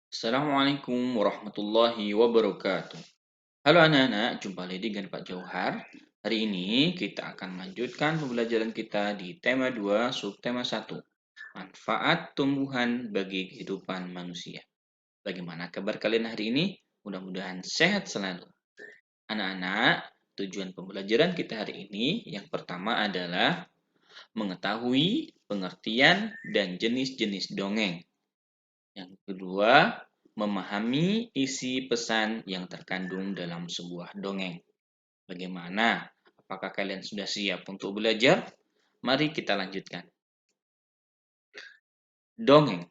Assalamualaikum warahmatullahi wabarakatuh. Halo anak-anak, jumpa lagi dengan Pak Jauhar. Hari ini kita akan melanjutkan pembelajaran kita di tema 2, subtema 1. Manfaat tumbuhan bagi kehidupan manusia. Bagaimana kabar kalian hari ini? Mudah-mudahan sehat selalu. Anak-anak, tujuan pembelajaran kita hari ini yang pertama adalah mengetahui pengertian dan jenis-jenis dongeng. Yang kedua, memahami isi pesan yang terkandung dalam sebuah dongeng. Bagaimana? Apakah kalian sudah siap untuk belajar? Mari kita lanjutkan. Dongeng.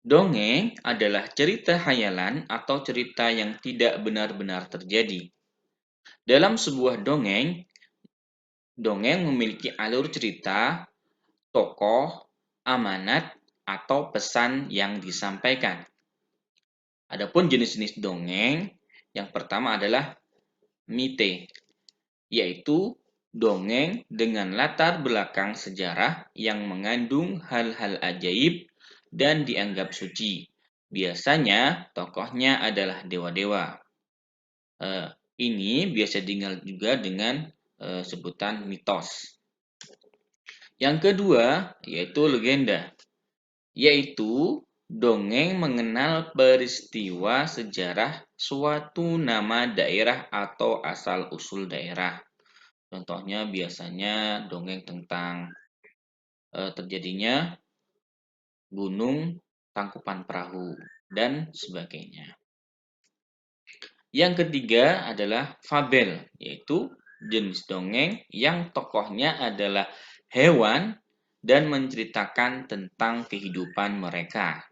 Dongeng adalah cerita hayalan atau cerita yang tidak benar-benar terjadi. Dalam sebuah dongeng, dongeng memiliki alur cerita, tokoh, amanat, atau pesan yang disampaikan. Adapun jenis-jenis dongeng, yang pertama adalah mite, yaitu dongeng dengan latar belakang sejarah yang mengandung hal-hal ajaib dan dianggap suci. Biasanya tokohnya adalah dewa-dewa. Ini biasa dikenal juga dengan sebutan mitos. Yang kedua yaitu legenda, yaitu dongeng mengenal peristiwa sejarah suatu nama daerah atau asal-usul daerah. Contohnya biasanya dongeng tentang terjadinya gunung Tangkupan Perahu dan sebagainya. Yang ketiga adalah fabel, yaitu jenis dongeng yang tokohnya adalah hewan dan menceritakan tentang kehidupan mereka.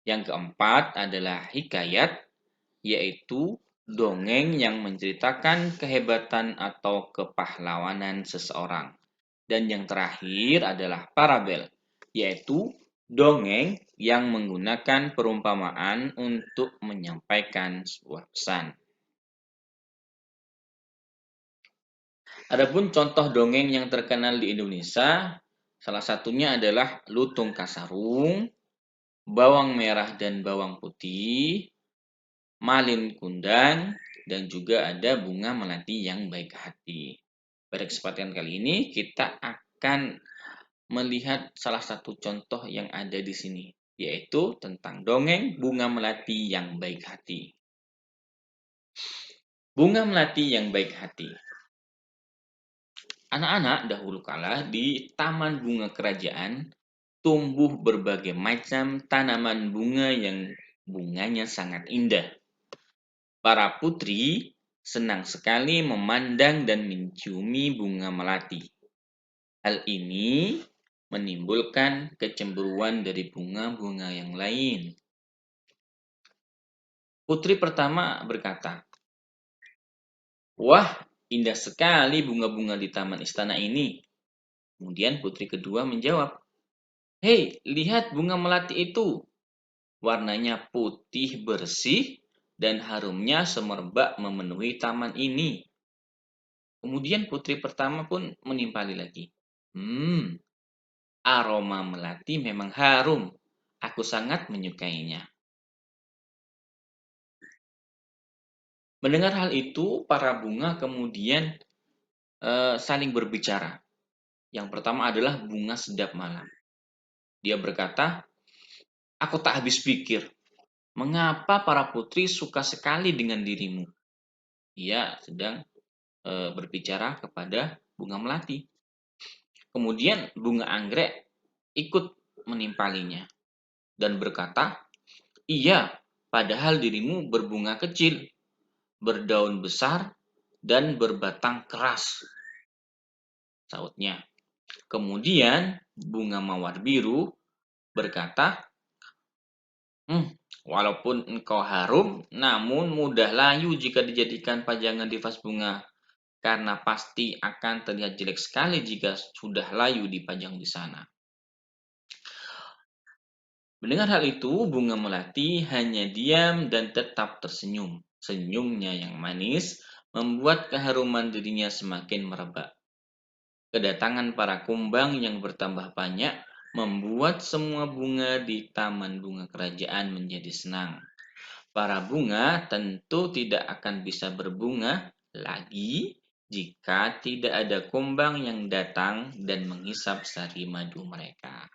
Yang keempat adalah hikayat, yaitu dongeng yang menceritakan kehebatan atau kepahlawanan seseorang. Dan yang terakhir adalah parabel, yaitu dongeng yang menggunakan perumpamaan untuk menyampaikan sebuah pesan. Adapun contoh dongeng yang terkenal di Indonesia, salah satunya adalah Lutung Kasarung, Bawang Merah dan Bawang Putih, Malin Kundang, dan juga ada Bunga Melati yang Baik Hati. Pada kesempatan kali ini kita akan melihat salah satu contoh yang ada di sini, yaitu tentang dongeng Bunga Melati yang Baik Hati. Bunga Melati yang Baik Hati. Anak-anak dahulu kala di Taman Bunga Kerajaan tumbuh berbagai macam tanaman bunga yang bunganya sangat indah. Para putri senang sekali memandang dan menciumi bunga melati. Hal ini menimbulkan kecemburuan dari bunga-bunga yang lain. Putri pertama berkata, "Wah, indah sekali bunga-bunga di taman istana ini." Kemudian putri kedua menjawab, "Hei, lihat bunga melati itu. Warnanya putih bersih dan harumnya semerbak memenuhi taman ini." Kemudian putri pertama pun menimpali lagi, aroma melati memang harum. Aku sangat menyukainya." Mendengar hal itu, para bunga kemudian saling berbicara. Yang pertama adalah bunga sedap malam. Dia berkata, "Aku tak habis pikir, mengapa para putri suka sekali dengan dirimu?" Ia sedang berbicara kepada bunga melati. Kemudian bunga anggrek ikut menimpalinya dan berkata, "Iya, padahal dirimu berbunga kecil, berdaun besar, dan berbatang keras," sautnya. Kemudian bunga mawar biru berkata, "Walaupun engkau harum, namun mudah layu jika dijadikan pajangan di vas bunga, karena pasti akan terlihat jelek sekali jika sudah layu dipajang di sana." Mendengar hal itu, bunga melati hanya diam dan tetap tersenyum. Senyumnya yang manis membuat keharuman dirinya semakin merebak. Kedatangan para kumbang yang bertambah banyak membuat semua bunga di taman bunga kerajaan menjadi senang. Para bunga tentu tidak akan bisa berbunga lagi jika tidak ada kumbang yang datang dan menghisap sari madu mereka.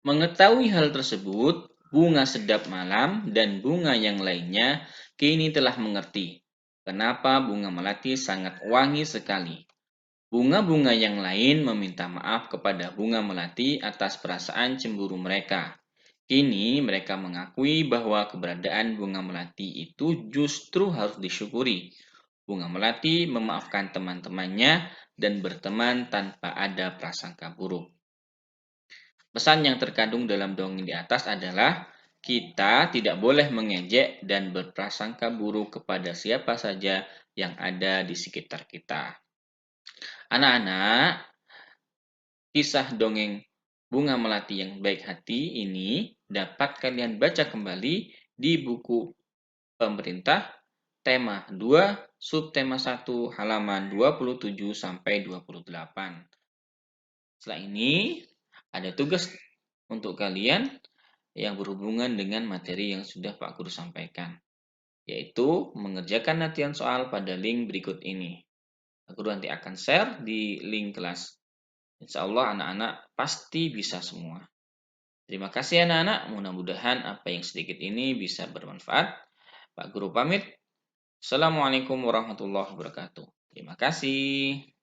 Mengetahui hal tersebut, bunga sedap malam dan bunga yang lainnya kini telah mengerti kenapa bunga melati sangat wangi sekali. Bunga-bunga yang lain meminta maaf kepada bunga melati atas perasaan cemburu mereka. Kini mereka mengakui bahwa keberadaan bunga melati itu justru harus disyukuri. Bunga melati memaafkan teman-temannya dan berteman tanpa ada prasangka buruk. Pesan yang terkandung dalam dongeng di atas adalah kita tidak boleh mengejek dan berprasangka buruk kepada siapa saja yang ada di sekitar kita. Anak-anak, kisah dongeng Bunga Melati yang Baik Hati ini dapat kalian baca kembali di buku pemerintah tema 2 subtema 1 halaman 27 sampai 28. Setelah ini ada tugas untuk kalian yang berhubungan dengan materi yang sudah Pak Guru sampaikan, yaitu mengerjakan latihan soal pada link berikut ini. Pak Guru nanti akan share di link kelas. Insya Allah anak-anak pasti bisa semua. Terima kasih anak-anak, mudah-mudahan apa yang sedikit ini bisa bermanfaat. Pak Guru pamit. Assalamualaikum warahmatullahi wabarakatuh. Terima kasih.